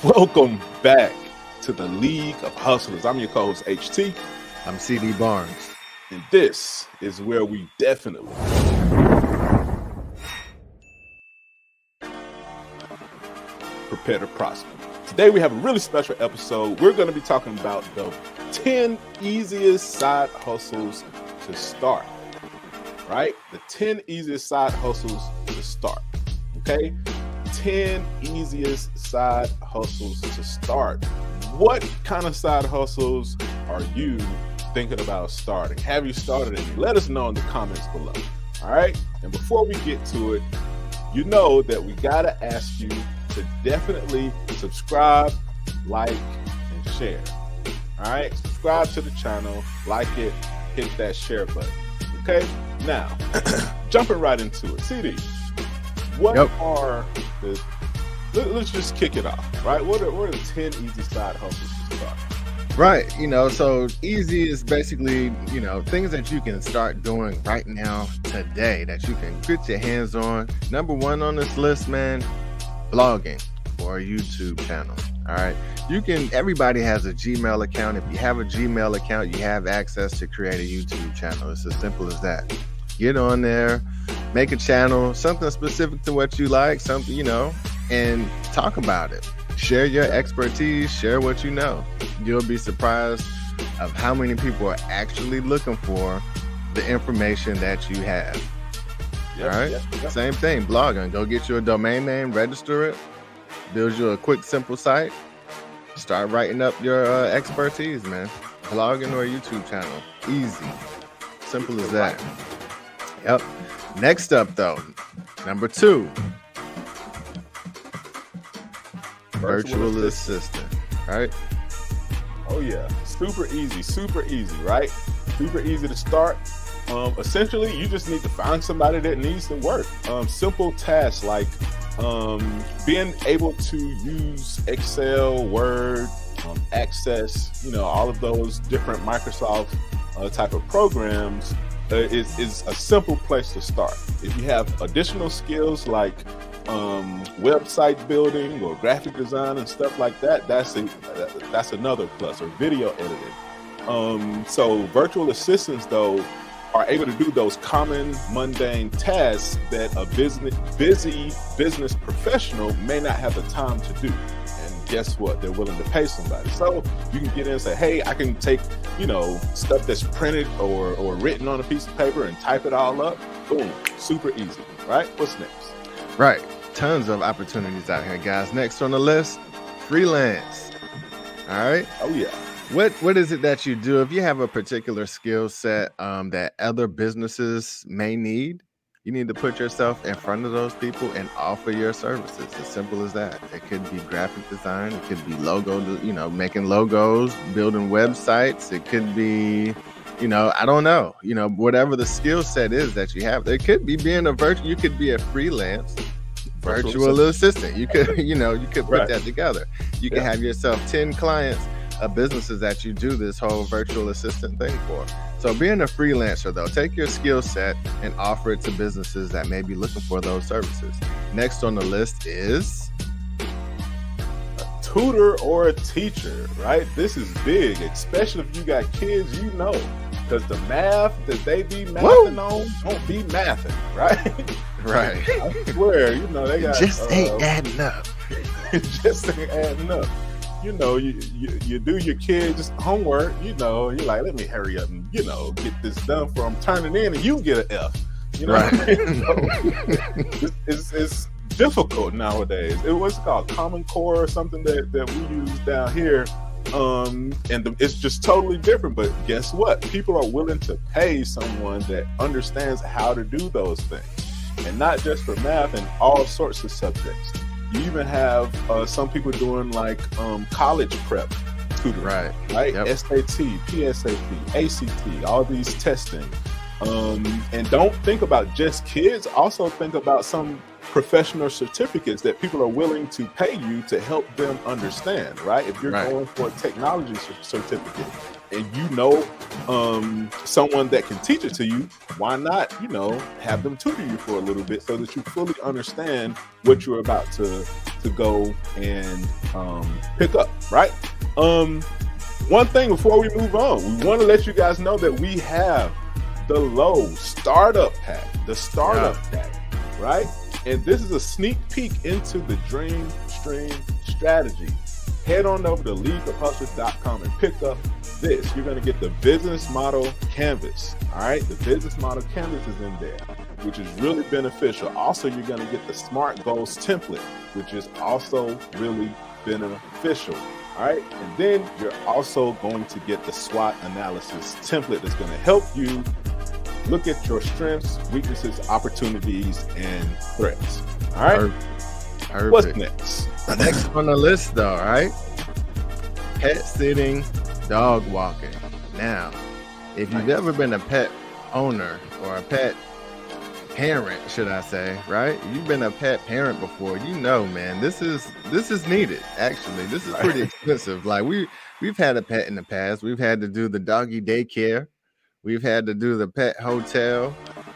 Welcome back to the League of Hustlers. I'm your co-host HT. I'm CD Barnes. And this is where we definitely prepare to prosper. Today we have a really special episode. We're going to be talking about the 10 easiest side hustles to start. Right? The 10 easiest side hustles to start. Okay? 10 easiest side hustles to start. What kind of side hustles are you thinking about starting? Have you started any? Let us know in the comments below. All right. And before we get to it, you know that we got to ask you to definitely subscribe, like, and share. All right. Subscribe to the channel, like it, hit that share button. Okay. Now, jumping right into it. CD. What are the, let's just kick it off, right? What are the 10 easy side hustles to start? Right, so easy is basically, things that you can start doing right now, today, that you can put your hands on. Number one on this list, man, blogging or a YouTube channel. All right, everybody has a Gmail account. If you have a Gmail account, you have access to create a YouTube channel. It's as simple as that. Get on there, make a channel, something specific to what you like, something, and talk about it. Share your expertise, share what you know. You'll be surprised of how many people are actually looking for the information that you have. All right? Yep. Same thing, blogging. Go get you a domain name, register it, build you a quick, simple site, start writing up your expertise, man. Blogging or a YouTube channel. Easy. Simple as that. Yep. Next up, though, number 2. Virtual assistant, right? Oh yeah, super easy, right? Super easy to start. Essentially, you just need to find somebody that needs the work. Simple tasks like being able to use Excel, Word, Access, all of those different Microsoft type of programs is a simple place to start. If you have additional skills like website building or graphic design and stuff like that, that's another plus, or video editing. So virtual assistants, though, are able to do those common mundane tasks that a busy business professional may not have the time to do. And guess what? They're willing to pay somebody. So you can get in and say, hey, I can take, stuff that's printed or written on a piece of paper and type it all up. Boom, super easy, right? What's next? Right. Tons of opportunities out here, guys. Next on the list, freelance. All right. Oh, yeah. What is it that you do? If you have a particular skill set that other businesses may need, you need to put yourself in front of those people and offer your services. As simple as that. It could be graphic design. It could be making logos, building websites. It could be, I don't know, whatever the skill set is that you have. It could be being you could be a freelance virtual assistant. You could, you could put that together. You can have yourself 10 clients of businesses that you do this whole virtual assistant thing for. So being a freelancer, though, take your skill set and offer it to businesses that may be looking for those services. Next on the list is a tutor or a teacher, right? This is big, especially if you got kids, because the math that they be mathing on won't be mathing, right? Right. I swear, they got just ain't adding up. It just ain't adding up. You do your kids' homework, you're like, let me hurry up and, get this done for them, turning in, and you get an F. Right. It's difficult nowadays. It was called Common Core or something that we use down here. It's just totally different. But guess what? People are willing to pay someone that understands how to do those things. And not just for math and all sorts of subjects. You even have some people doing like college prep tutoring, right? Yep. SAT, PSAT, ACT, all these testing. And don't think about just kids. Also think about some professional certificates that people are willing to pay you to help them understand, right? If you're going for a technology certificate, and someone that can teach it to you, why not, have them tutor you for a little bit so that you fully understand what you're about to go and pick up, right? One thing before we move on, we want to let you guys know that we have the low startup pack, right? And this is a sneak peek into the Dream Stream strategy. Head on over to leadthehustlers.com and pick up this. You're going to get the business model canvas. All right. The business model canvas is in there, which is really beneficial. Also, you're going to get the SMART goals template, which is also really beneficial. All right. And then you're also going to get the SWOT analysis template that's going to help you look at your strengths, weaknesses, opportunities, and threats. All right. Perfect. What's next? Next on the list, though, right? Pet sitting, dog walking. Now, if you've ever been a pet owner or a pet parent, should I say, right? You've been a pet parent before, man, this is needed. Actually, this is pretty expensive. Like we've had a pet in the past. We've had to do the doggy daycare. We've had to do the pet hotel.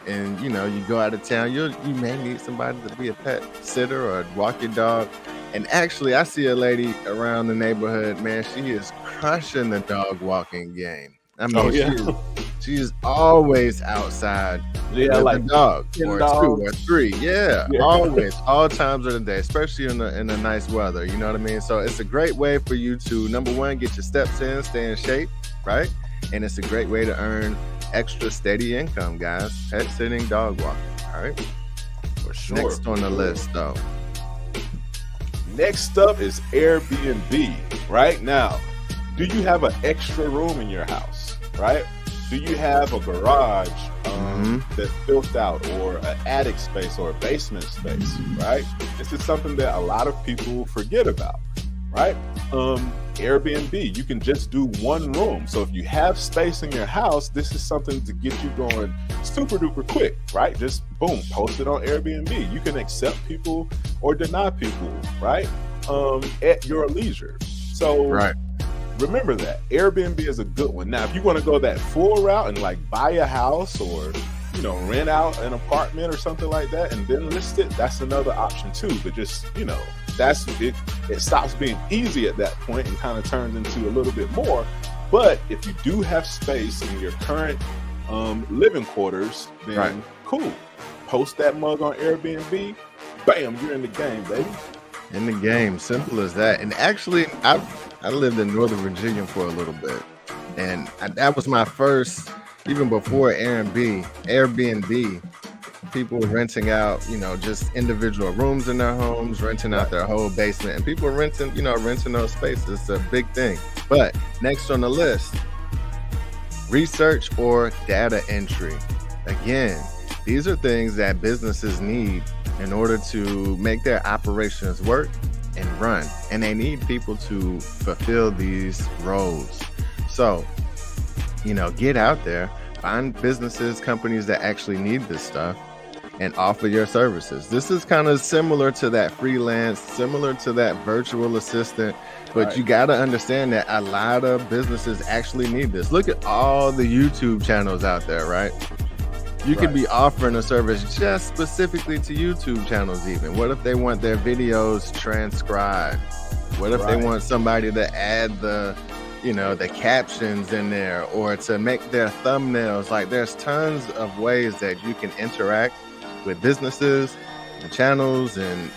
And you go out of town, you may need somebody to be a pet sitter or walk your dog. And actually, I see a lady around the neighborhood, man, she is crushing the dog walking game. I mean, she is always outside with like a dog or two or three. Yeah, always, all times of the day, especially in the nice weather. You know what I mean? So it's a great way for you to, number one, get your steps in, stay in shape, right? And it's a great way to earn extra steady income, guys. Pet sitting, dog walking. All right. For sure. Next on the list, though. Next up is Airbnb. Right now, do you have an extra room in your house? Right? Do you have a garage that's built out, or an attic space, or a basement space? Right? This is something that a lot of people forget about. Right? Airbnb, you can just do one room. So if you have space in your house, this is something to get you going super duper quick, right? Just boom, post it on Airbnb. You can accept people or deny people, right? At your leisure. So remember that Airbnb is a good one. Now, if you want to go that full route and like buy a house or rent out an apartment or something like that and then list it, that's another option too. But just that's it. It stops being easy at that point and kind of turns into a little bit more. But if you do have space in your current living quarters, then cool. Post that mug on Airbnb. Bam, you're in the game, baby. In the game, simple as that. And actually, I lived in Northern Virginia for a little bit, and that was my first. Even before Airbnb, people renting out, just individual rooms in their homes, renting out their whole basement, and people renting those spaces. It's a big thing. But next on the list, research or data entry. Again, these are things that businesses need in order to make their operations work and run, and they need people to fulfill these roles. So, get out there, find businesses, companies that actually need this stuff, and offer your services. This is kind of similar to that freelance, similar to that virtual assistant, but you got to understand that a lot of businesses actually need this. Look at all the YouTube channels out there, right? You could be offering a service just specifically to YouTube channels even. What if they want their videos transcribed? What if they want somebody to add the captions in there, or to make their thumbnails? Like, there's tons of ways that you can interact with businesses and channels and,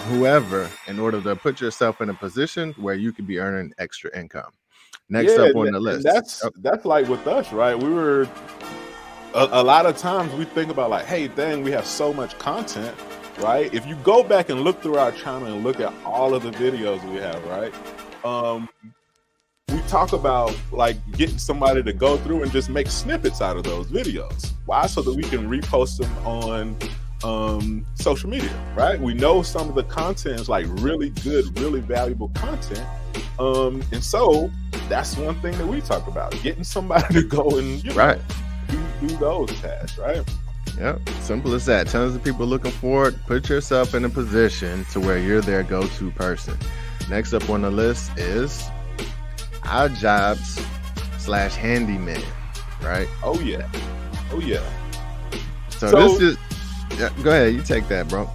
whoever, in order to put yourself in a position where you could be earning extra income. Next up on the list. That's like with us, right? We were, a lot of times we think about like, hey, dang, we have so much content, right? If you go back and look through our channel and look at all of the videos we have, right? We talk about like getting somebody to go through and just make snippets out of those videos. Why? So that we can repost them on social media, right? We know some of the content is like really good, really valuable content. And so that's one thing that we talk about, getting somebody to go and do those tasks, right? Yep, simple as that. Tons of people looking for it. Put yourself in a position to where you're their go-to person. Next up on the list is odd jobs handyman, right? Oh yeah. Oh yeah. So this is, yeah, go ahead, you take that, bro.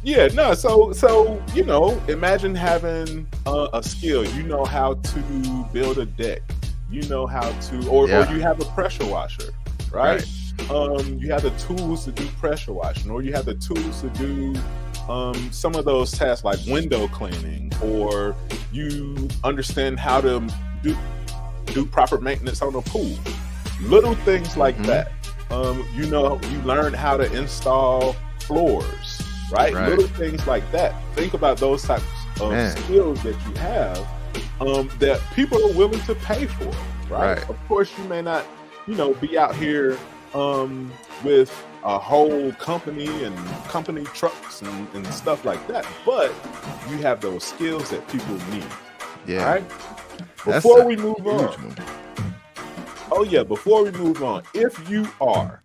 Yeah, no, so you know, imagine having a skill. You know how to build a deck. You know how to, or you have a pressure washer, right? You have the tools to do pressure washing, or you have the tools to do some of those tasks like window cleaning, or you understand how to do proper maintenance on a pool. Little things like that. You know, you learn how to install floors, right? Little things like that. Think about those types of skills that you have that people are willing to pay for, right? Of course, you may not, you know, be out here with a whole company and company trucks and stuff like that, but you have those skills that people need. Yeah. Right? Before we move on. Oh yeah, before we move on, if you are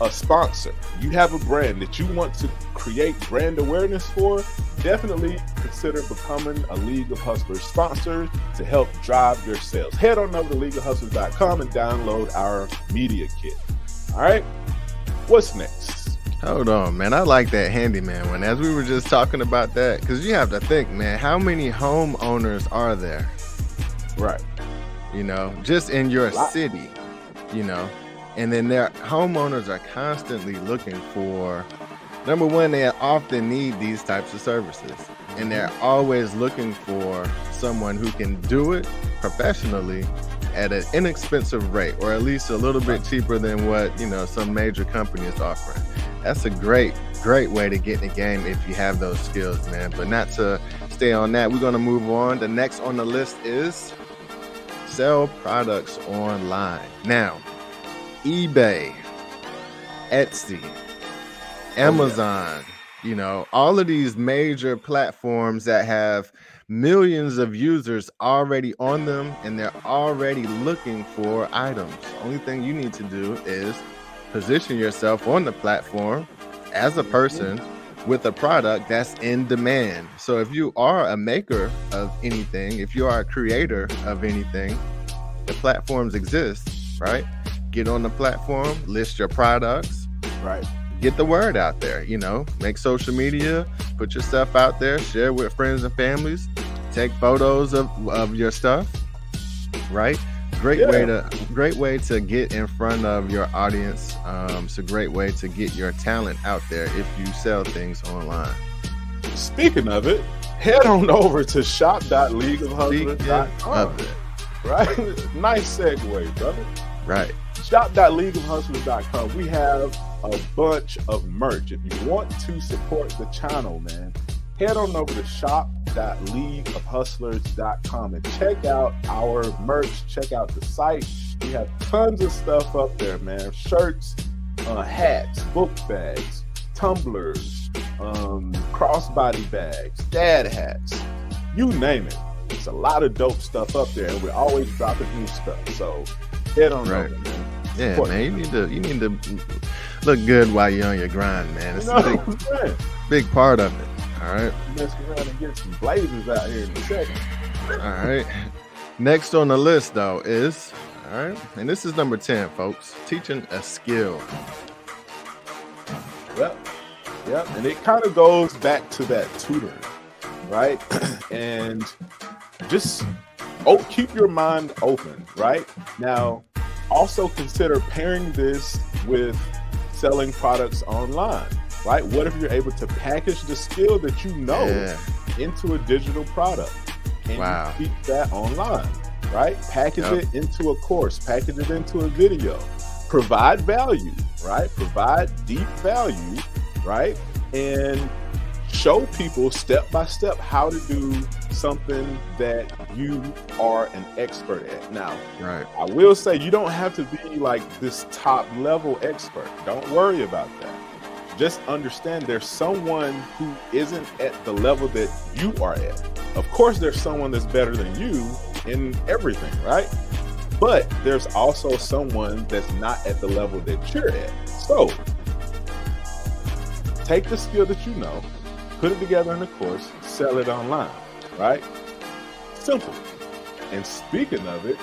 a sponsor, you have a brand that you want to create brand awareness for, definitely consider becoming a League of Hustlers sponsor to help drive your sales. Head on over to leagueofhustlers.com and download our media kit. All right, what's next? Hold on, man. I like that handyman one. As we were just talking about that, because you have to think, man, how many homeowners are there? Right. You know, just in your city, you know, and then their homeowners are constantly looking for, number one, they often need these types of services, and they're always looking for someone who can do it professionally at an inexpensive rate, or at least a little bit cheaper than what, you know, some major company is offering. That's a great way to get in the game if you have those skills, man. But not to stay on that, we're going to move on. The next on the list is sell products online. Now, eBay, Etsy, Amazon, you know, all of these major platforms that have millions of users already on them, and they're already looking for items. Only thing you need to do is position yourself on the platform as a person with a product that's in demand. So if you are a maker of anything, if you are a creator of anything, the platforms exist, right? Get on the platform, list your products, right? Get the word out there, you know, make social media, put your stuff out there, share with friends and families, take photos of your stuff, right? Great way to get in front of your audience. It's a great way to get your talent out there if you sell things online. Speaking of it, head on over to shop.leagueofhustlers.com. Right? Nice segue, brother. Right. Shop.leagueofhustlers.com. We have a bunch of merch. If you want to support the channel, man, head on over to shop.leagueofhustlers.com and check out our merch. Check out the site. We have tons of stuff up there, man. Shirts, hats, book bags, tumblers, crossbody bags, dad hats, you name it. There's a lot of dope stuff up there, and we're always dropping new stuff. So head on over, man. Yeah, man, you need to look good while you're on your grind, man. It's a big part of it. All right. Mess around and get some blazers out here in a second. All right. Next on the list, though, is, all right, and this is number 10, folks, teaching a skill. Yep. And it kind of goes back to that tutoring, right? And just keep your mind open, right? Now, also consider pairing this with selling products online, right? What if you're able to package the skill that you know into a digital product and you teach that online, right? Package it into a course, package it into a video, provide value, right? Provide deep value, right? And show people step by step how to do something that you are an expert at. Now, I will say you don't have to be like this top level expert. Don't worry about that. Just understand there's someone who isn't at the level that you are at. Of course, there's someone that's better than you in everything, right? But there's also someone that's not at the level that you're at. So take the skill that you know, put it together in a course, sell it online, right? Simple. And speaking of it,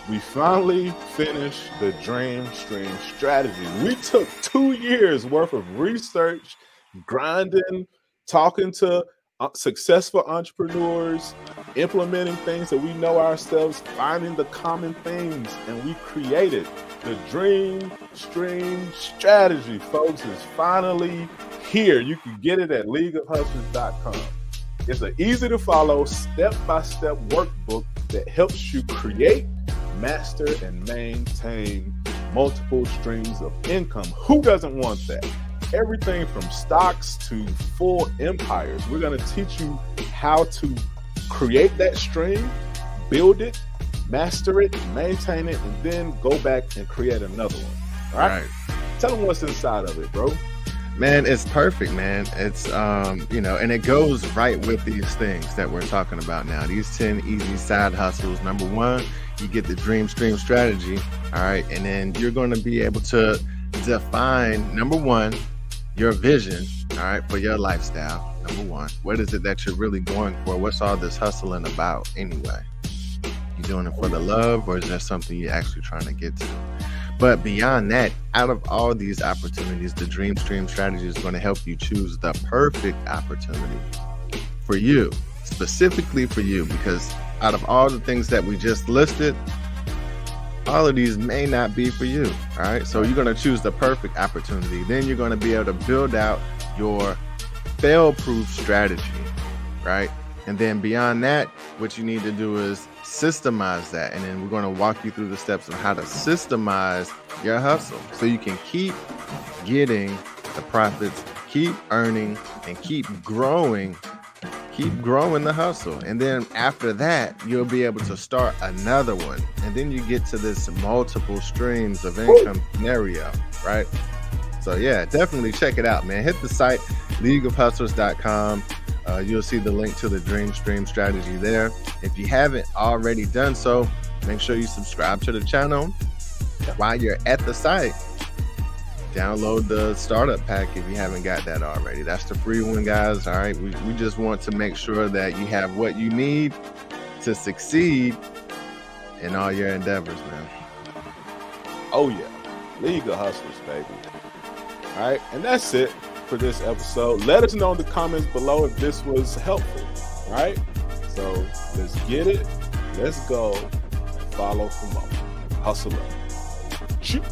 we finally finished the Dream Stream strategy. We took 2 years worth of research, grinding, talking to successful entrepreneurs, implementing things that we know ourselves, finding the common things, and we created the Dream Stream strategy, folks. Is finally here. You can get it at leagueofhustlers.com. It's an easy to follow, step-by-step workbook that helps you create, master, and maintain multiple streams of income. Who doesn't want that? Everything from stocks to full empires. We're going to teach you how to create that stream, build it, master it, maintain it, and then go back and create another one. All right? Tell them what's inside of it, bro. Man, it's perfect, man. It's, you know, and it goes right with these things that we're talking about now. These 10 easy side hustles. Number one, you get the Dream Stream strategy. All right. And then you're going to be able to define, number one, your vision, all right, for your lifestyle. Number one, what is it that you're really going for? What's all this hustling about anyway? You doing it for the love, or is that something you're actually trying to get to? But beyond that, out of all these opportunities, the Dream Stream strategy is going to help you choose the perfect opportunity for you, specifically for you, because out of all the things that we just listed, all of these may not be for you. All right. So you're going to choose the perfect opportunity. Then you're going to be able to build out your fail-proof strategy. Right. And then beyond that, what you need to do is systemize that. And then we're going to walk you through the steps of how to systemize your hustle so you can keep getting the profits, keep earning, and keep growing the hustle. And then after that, you'll be able to start another one. And then you get to this multiple streams of income scenario, right? So yeah, definitely check it out, man. Hit the site, leagueofhustlers.com. You'll see the link to the Dream Stream strategy there. If you haven't already done so, make sure you subscribe to the channel. While you're at the site, download the startup pack if you haven't got that already. That's the free one, guys. All right. We just want to make sure that you have what you need to succeed in all your endeavors, man. Oh, yeah. League of Hustlers, baby. All right. And that's it for this episode. Let us know in the comments below if this was helpful. All right. So let's get it. Let's go. Follow for more. Hustle up. Shoot.